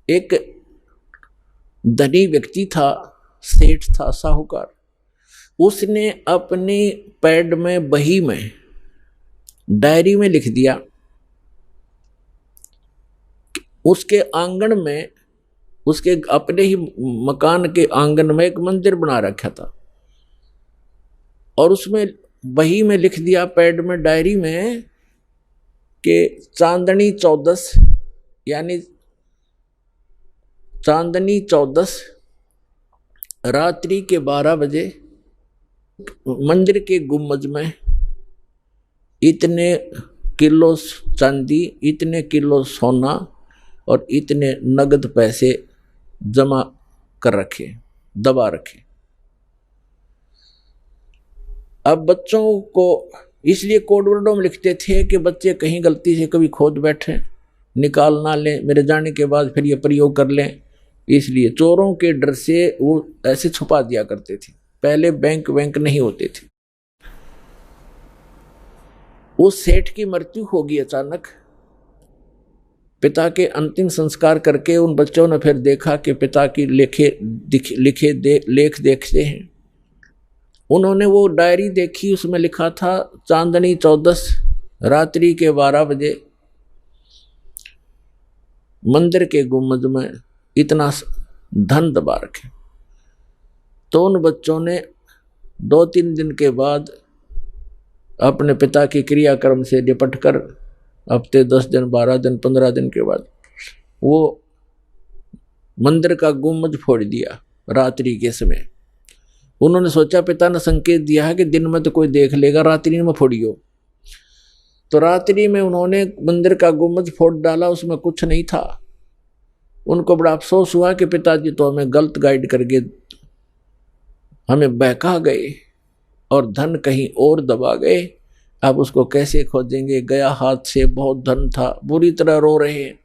एक धनी व्यक्ति था, सेठ था, साहूकार। उसने अपनी पैड में, बही में, डायरी में लिख दिया, उसके आंगन में, उसके अपने ही मकान के आंगन में एक मंदिर बना रखा था, और उसमें बही में लिख दिया, पैड में, डायरी में, कि चांदनी 14, यानी चांदनी 14 रात्रि के 12 बजे मंदिर के गुम्बज में इतने किलो चांदी, इतने किलो सोना और इतने नगद पैसे जमा कर रखे, दबा रखे। अब बच्चों को इसलिए कोड वर्डों में लिखते थे कि बच्चे कहीं गलती से कभी खोद बैठे, निकाल ना लें, मेरे जाने के बाद फिर ये प्रयोग कर लें, इसलिए चोरों के डर से वो ऐसे छुपा दिया करते थे। पहले बैंक नहीं होते थे। उस सेठ की मृत्यु होगी अचानक। पिता के अंतिम संस्कार करके उन बच्चों ने फिर देखा कि पिता की लेख देखते हैं। उन्होंने वो डायरी देखी, उसमें लिखा था चांदनी 14 रात्रि के 12 बजे मंदिर के गुम्बद में इतना धन दबा रखे। तो उन बच्चों ने 2-3 दिन के बाद अपने पिता की क्रियाक्रम से निपट कर हफ्ते 10 दिन, 12 दिन, 15 दिन के बाद वो मंदिर का गुम्बद फोड़ दिया रात्रि के समय। उन्होंने सोचा पिता ने संकेत दिया है कि दिन में तो कोई देख लेगा, रात्रि में फोड़ियो। तो रात्रि में उन्होंने मंदिर का गुम्बद फोड़ डाला, उसमें कुछ नहीं था। उनको बड़ा अफसोस हुआ कि पिताजी तो हमें गलत गाइड करके हमें बहका गए और धन कहीं और दबा गए। अब उसको कैसे खोजेंगे, गया हाथ से, बहुत धन था। बुरी तरह रो रहे हैं।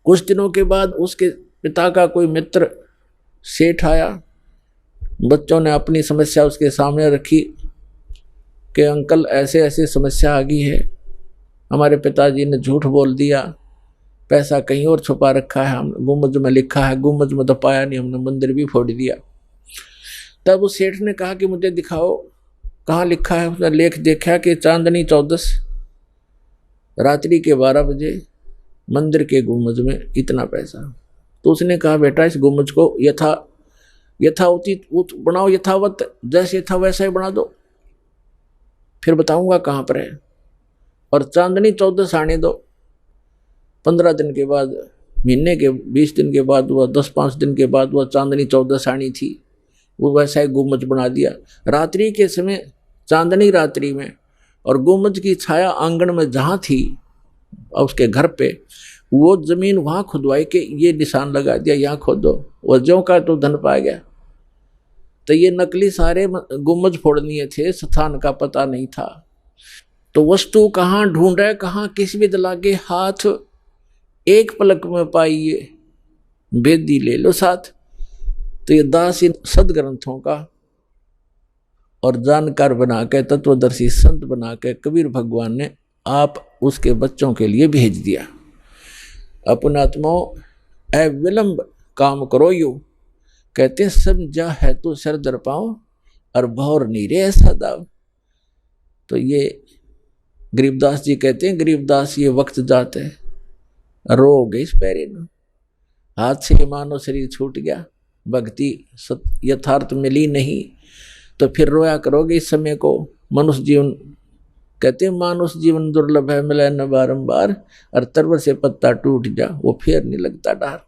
कुछ दिनों के बाद उसके पिता का कोई मित्र सेठ आया। बच्चों ने अपनी समस्या उसके सामने रखी कि अंकल ऐसे ऐसे समस्या आ गई है, हमारे पिताजी ने झूठ बोल दिया, पैसा कहीं और छुपा रखा है, हम गुम्बद में लिखा है, गुम्बद में तो पाया नहीं, हमने मंदिर भी फोड़ दिया। तब उस सेठ ने कहा कि मुझे दिखाओ कहाँ लिखा है। उसने लेख देखा कि चांदनी 14 रात्रि के 12 बजे मंदिर के गुम्बद में इतना पैसा। तो उसने कहा बेटा इस गुम्बद को यथावत बनाओ, यथावत जैसे था वैसा ही बना दो, फिर बताऊंगा कहाँ पर है। और चांदनी 14 आने दो। 15 दिन के बाद, महीने के 20 दिन के बाद, वह 10-5 दिन के बाद वह चांदनी 14 आनी थी, वो वैसा ही गुम्बद बना दिया। रात्रि के समय, चांदनी रात्रि में, और गुम्बद की छाया आंगन में जहाँ थी उसके घर पे, वो जमीन वहाँ खुदवाई के ये निशान लगा दिया, यहाँ खोदो। वो ज्यों का तो धन पा गया। तो ये नकली सारे गुम्बद फोड़नीय थे, स्थान का पता नहीं था। तो वस्तु कहाँ ढूंढे, कहाँ किस विद लागे हाथ, एक पलक में पाइए बेदी ले लो साथ। तो ये दास इन सदग्रंथों का और जानकार बना के, तत्वदर्शी संत बना के कबीर भगवान ने आप उसके बच्चों के लिए भेज दिया। अपनात्माओं अविलंब काम करो यू, कहते समझा है तो सर दर पाओ और भौर नीरे ऐसा दाव। तो ये गरीबदास जी कहते हैं, गरीबदास ये वक्त जाते रो गई इस पैरे न, हाथ से मानो शरीर छूट गया, भक्ति यथार्थ मिली नहीं, तो फिर रोया करोगे इस समय को। मनुष्य जीवन, कहते हैं मानुष जीवन दुर्लभ है, मिले न बारंबार, और तरवर से पत्ता टूट जा वो फिर नहीं लगता डार।